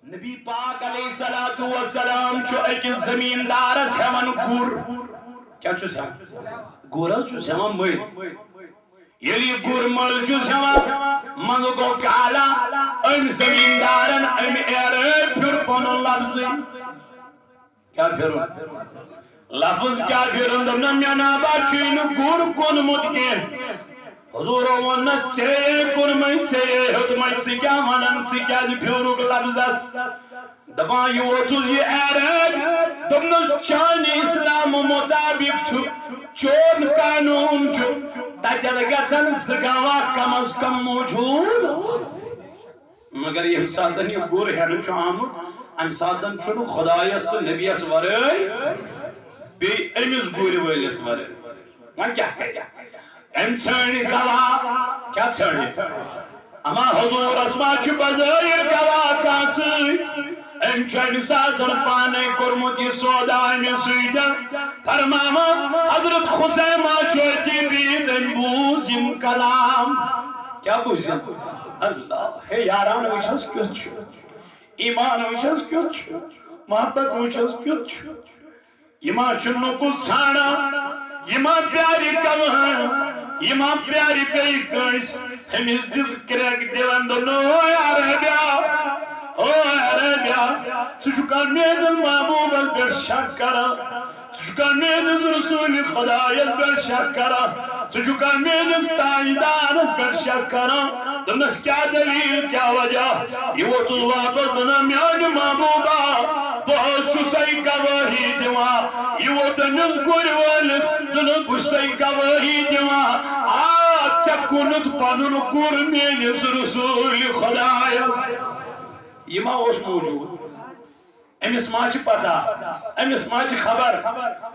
نبی پاک علیہ السلام چھو ایک زمیندار ہیون گر کیا چھو سیون گورا چھو سیون مل یلی گر مل چھو سیون منو کو کالا ام زمیندارن ام ایرے پھر پنو لفظ کیا پھرون لفظ کیا پھرون دمنا میانا باچین گر کن مدکین حضور ون چے کن میں چے حکمت سے کیا منن سے کیا پھرک لفظ دپان یہ ووتوز یہ ایرے دمنس چانی اسلام مطابق چھو چون قانون چھو تجل گژھن زگاوا کم از کم موجود مگر یہ ساتن یہ گر ہیرن چھو آمد ام ساتن چھو خدایس تو نبیس ورائے بی امس گر ویلس ورائے وہاں کیا کہا ام چھڑی گواہ کیا چھڑی اما حضور اسما چھو بظاہر گواہ کاسی ام چھڑی ساتن پانے کرمتی سودا امی سیدن فرماما حضرت خزیمہ چھوٹی بید ام بوزن کلام کیا بوزن اللہ ہے یاران وچھس کیوں چھو ایمان وچھس کیوں چھو محبت وچھس کیوں چھو ایمان چنو کل چھانا ایمان پیاری کلہاں ایمان پیاری کئی کنس ہمیز دس کرک دیوان دنو او عربیا تجھکان میدن محبوب البر شکرہ تجھکان میدن رسول خدایت بر شکرہ تجھکان میدن ستائیدان بر شکرہ دنس کیا دلیل کیا وجہ یہ وہ تو واپس دنا میان محبوبہ بہت چسائی گواہی دیوا یہ وہ دنس گوری والس دنس گسائی گواہی دیوا آج چکونت پانون گر مینس رسول خدایت یہ ماں اس موجود امس ماں چھ پتا امس ماں چھ خبر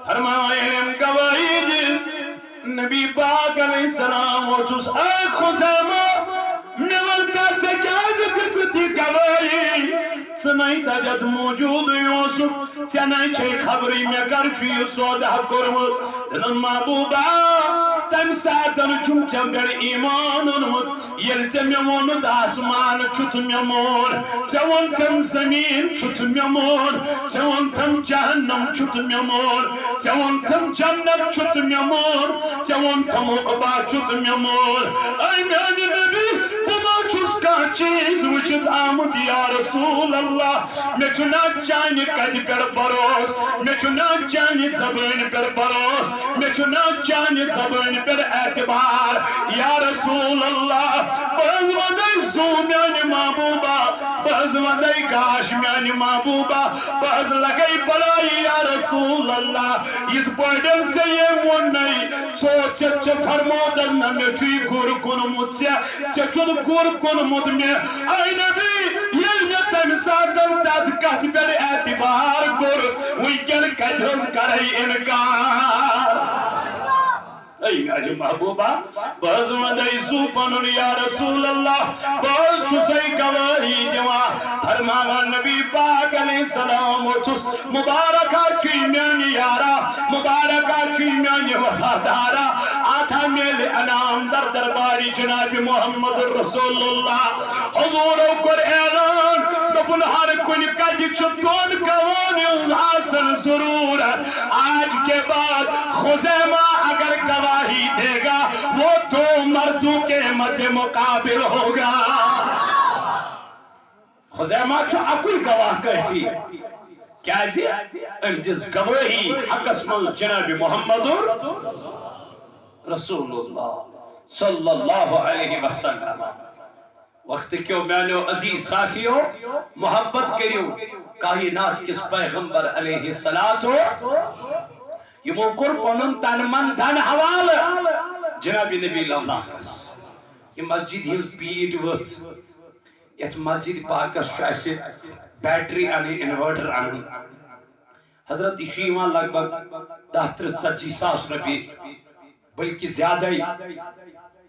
فرمائیں گواہی دیت نبی پاک علیہ السلام و تس اے خزیمہ نول کا تجاز کستی گواہی سنائی تجد موجود یوسف چنائی چھے خبری میں کر چوی سودہ کرمت دنن محبوبہ تم ساتن چم چمگر ایمان انمت یل چمیمون آسمان چھت میمون چون تم زمین چھت میمون چون تم جہنم چھت میمون چون تم جنت چھت میمون چون تم عقبہ چھت میمون اے میانی نبی بنا چھس کا چیز وچت آمد یا رسول اللہ میں چنا چانی قد پر بروس میں چنا چانی زبان پر بروس میں چنا چانی زبان پر اعتبار یا رسول اللہ بہز ودائی زو میانی محبوبہ بہز ودائی کاش میانی محبوبہ بہز لگئی بلائی یا رسول اللہ یہ پڑھن سے یہ ونائی سوچ چھ فرمودن میں چوی گر کن مجھے چچن گر کن مجھ میں اے نبی یہ تم ساتن تد کت پر اعتبار گر ویکن کجھز کرئی انکار اے میانی محبوبہ بہز ودائی زو پنن یا رسول اللہ بہز چسائی گواہی دیوا فرماوا نبی پاک علیہ السلام و تس مبارکہ چوی میانی یارا مبارکہ چوی میانی وفادارا آتھا میل انام در درباری جناب محمد رسول اللہ حضوروں کر اعلان دپن ہر کن کج چطون قوانی حاصل ضرورت آج کے بعد خزیمہ اگر گواہی دے گا وہ دو مردوں کے مد مقابل ہوگا خزیمہ چھو اکل گواہ کہتی کیا زی امجز گواہی حق اسم جناب محمد رسول اللہ صلی اللہ علیہ وسلم وقت کیوں میں نے عزیز ساتھیوں محبت کریو کائنات کس پیغمبر علیہ السلام یہ موقر پنن تن من دن حوال جناب نبی اللہ کس یہ مسجد ہی پیٹ وز یہ مسجد پاکس شایسے بیٹری آنی انورٹر آنی حضرت شیوان لگ بگ 10-30 ساس رپی بلکہ زیادہ ہی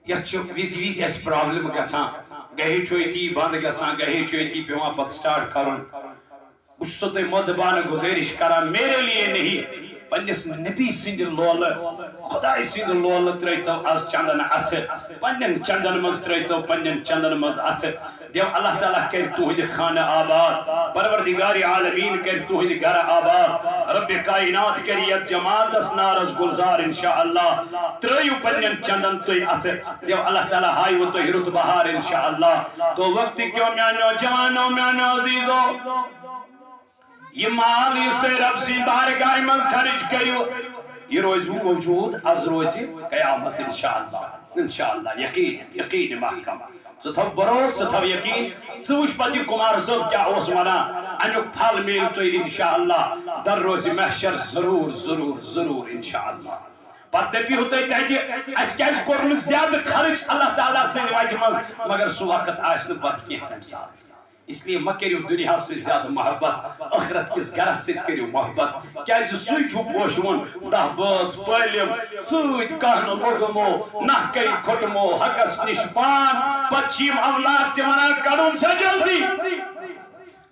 یہ چھو ویزی ویزی ایس پرابلم گسان گہی چوئیتی بند گسان گہی چوئیتی پہ وہاں پت سٹارٹ کرن اس سے تو مدبان گزارش کرا میرے لیے نہیں پنس نبی سند لول خدای سند لول ترتو از چندن اتھ پنن چندن مز ترتو پنن چندن مز اتھ دیو اللہ تعالیٰ کر تہند خانہ آباد پروردگار عالمین کر تہند گھر آباد رب کائنات کر یت جماعت نارس گلزار انشاءاللہ ترایو پنن چندن تھی اتھ دیو اللہ تعالیٰ ہائیو تہ رت بہار انشاءاللہ تو وقت کیوں میانو جوانو میانو عزیزو یہ مال اس پہ رب سی بارگاہ مز خرچ کریو یہ روز موجود از روز قیامت انشاءاللہ یقین محکم ستھو بروس ستھو یقین سوچ پتی کمار صاحب کیا اس ونا انیک پھل میل تو انشاءاللہ در روز محشر ضرور انشاءاللہ پتہ بھی ہوتا ہے کہ اس کیا کرن زیادہ خرچ اللہ تعالیٰ سے نواج مز مگر سو وقت آسن پت کی تم ساتھ اس لیے مہ کریو دنیا سے زیادہ محبت آخرت کس گھر سے کریو محبت کیا سوئی چھو پوشون دہ باز پالم سوئی کہن لوگمو نہ کئی کھٹمو حقس نش پان پچیم اولاد تمنا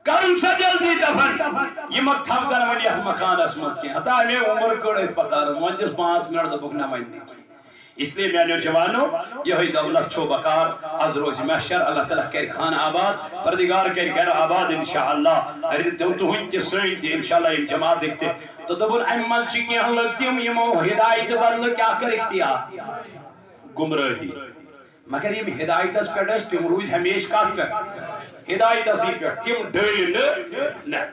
کرن سا جلدی دفن یہ مت تھو دن ون یت مکان مز کی ہتا میں عمر کڑ پکار ونجس 5 منٹ دبک نہ ونی اس لیے میانو جوانو یہ دولت چھو بکار از روز محشر اللہ تعالیٰ کر خانہ آباد پردگار کر گھر آباد انشاءاللہ تو ہنتی سوئنتی انشاءاللہ یہ جماعت دیکھتے تو دبن امال چکی ہم لگتیم یہ مو ہدایت بدل کیا کر اختیار گمراہی مگر یہ ہدایت اس پر دست تم روز ہمیش کات پر ہدایت اسی پر تم ڈیل نہ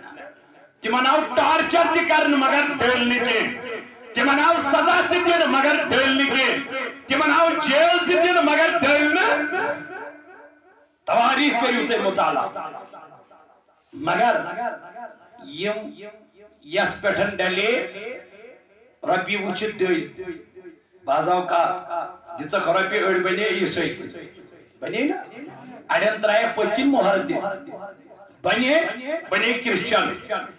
تم آو ٹارچر دی کرن مگر ڈیل نہیں تمن آو سزا دن مگر دل نکے تمن آو جیل دن مگر دل نہ تواریخ کریو تے مطالعہ مگر یم یت پٹھن ڈلے ربی وچت دل بعض اوقات جتک ربی اڑ بنے یہ سیت بنے نا اڑن ترائے پتن مہر دن بنے کرسچن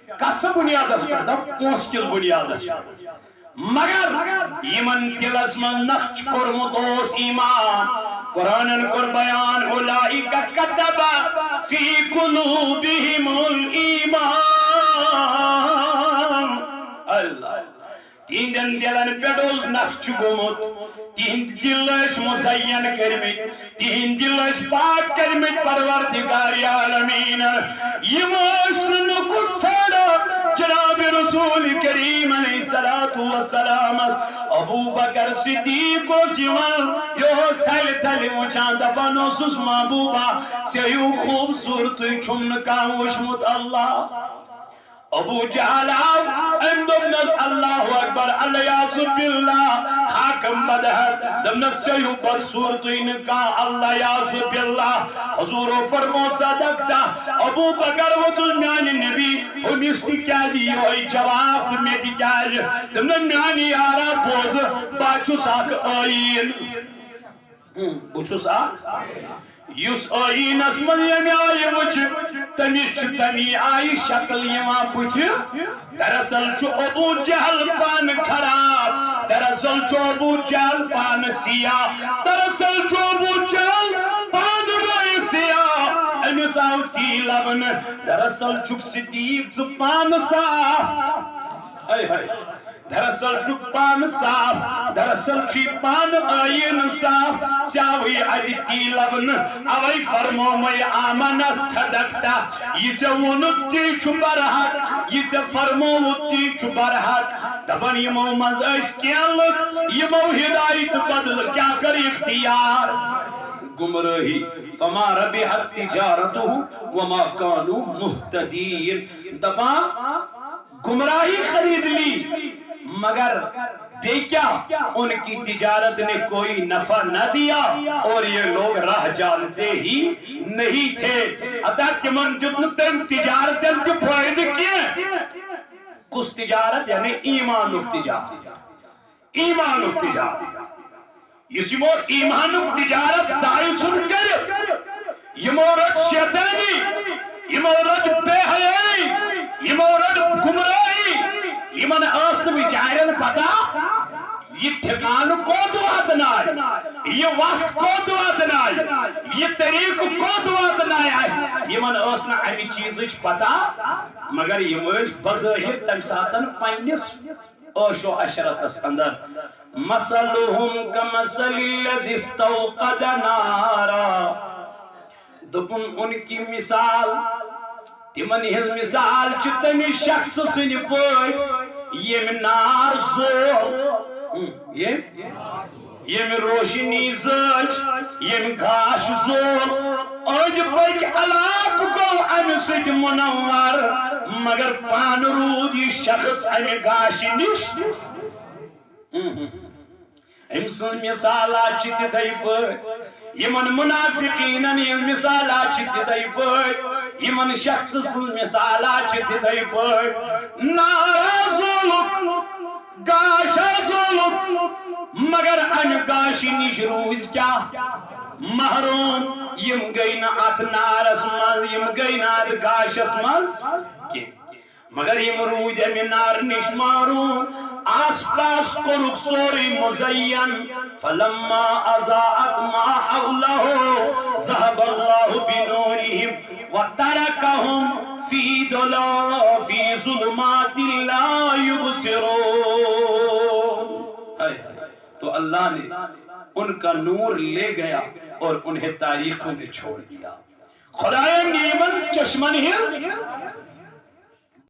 کت سا بنیاد اس پر پونس کس بنیاد اس پر مگر یمن دلس من نقش کرمت اوس ایمان قرآن کر بیان اولئک کتب فی قلوبہم الایمان اللہ تہندین دلن پہ نقش گومت تہند دل مزین کرمت تہند دل پاک کرمت پروردگار عالمین یم نقص ژھانڈا جناب رسول کریم علیہ السلام ابو بکر صدیق یہ تھل تھل وچان دپان اوسس محبوبہ ژےٚ خوبصورت چھُم نہٕ کانٛہہ وٕچھمُت اللہ ابو جہل آو اندمنس اللہ اکبر علیہ باللہ حاکم بدہر دمنس چیو بد صورتین کا اللہ یعظ باللہ حضور فرمو صدقتا ابو بکر و دنیانی نبی ہمیستی کیا دیوئی جواب میں دی جاج دمنس میانی آرہ بوز باچو ساک آئین بوچو ساک یس آئین اسمن یمی آئی وچ تمی آئی شکل یما بچ دراصل چو ابو جہل پان خراب دراصل چو ابو جہل پان سیاہ دراصل چو ابو جہل پان روئی سیاہ امیس آوٹ کی لبن دراصل چک صدیق پان صاف دراصل چک پان صاف دراصل چی پان آئین صاف چاوی عدتی لبن اوی فرمو میں آمن صدقتا یہ جونتی چھپر حق یہ فرموتی چھپر حق دبن یہ مز اس کیا لگ یہ ہدایت بدل کیا کر اختیار گمراہی فما ربحت تجارتہ وما کانوا مہتدین دبا گمراہی خرید لی مگر بے کیا ان کی تجارت نے کوئی نفع نہ دیا اور یہ لوگ راہ جانتے ہی نہیں تھے ادا تمن جتن تم تجارت کے فائدے کیے کس تجارت یعنی ایمان تجارت ایمان تجارت یہ مور ایمان تجارت ظاہر سن کر یہ مورد شیطانی یہ مورد بے حیائی یہ مورد گمراہی یہ من آسن بچائرن پتا یہ ٹھکان کو دوات نائی یہ وقت کو دوات نائی یہ طریق کو دوات نائی یہ من آسن امی چیز پتا مگر یہ موش بظاہر تم ساتن پنیس اوشو عشرت اندر مثلهم کمثل الذی استوقد نارا دپن ان کی مثال تمن ہل مثال چھ تمی شخص سن پٲٹھۍ یم نار زول یم روشنی زج یم گاش زول أنٛدۍ پٔکۍ علاقہٕ گوٚو امہِ سۭتۍ منور مگر پان روٗد یہِ شخص امہِ گاشہِ نِش أمۍ سٕنٛز مثالات چھِ تِتھَے پٲٹھۍ یمن منافقینن ہٕنٛز مثالات چھِ تِتھَے پٲٹھۍ یمن شخص سٕنٛز مثالات چھِ تِتھَے پٲٹھۍ نارا زولُکھ گاشا زولُکھ مگر امہِ گاشہِ نِش روٗزۍ کیٛاہ محروم یم گئی نہ ات نارس مز یم گئی نہ ات گاشس مز کی مگر یم روٗدۍ امہِ نار نِش محروم آس پاس کورُکھ سورُے مزین فلما اضاءت ما حوله ذهب الله بنورهم وتركهم في ظلمات لا يبصرون تو اللہ نے ان کا نور لے گیا اور انہیں تاریخوں میں چھوڑ دیا خدای نیمن چشمن ہز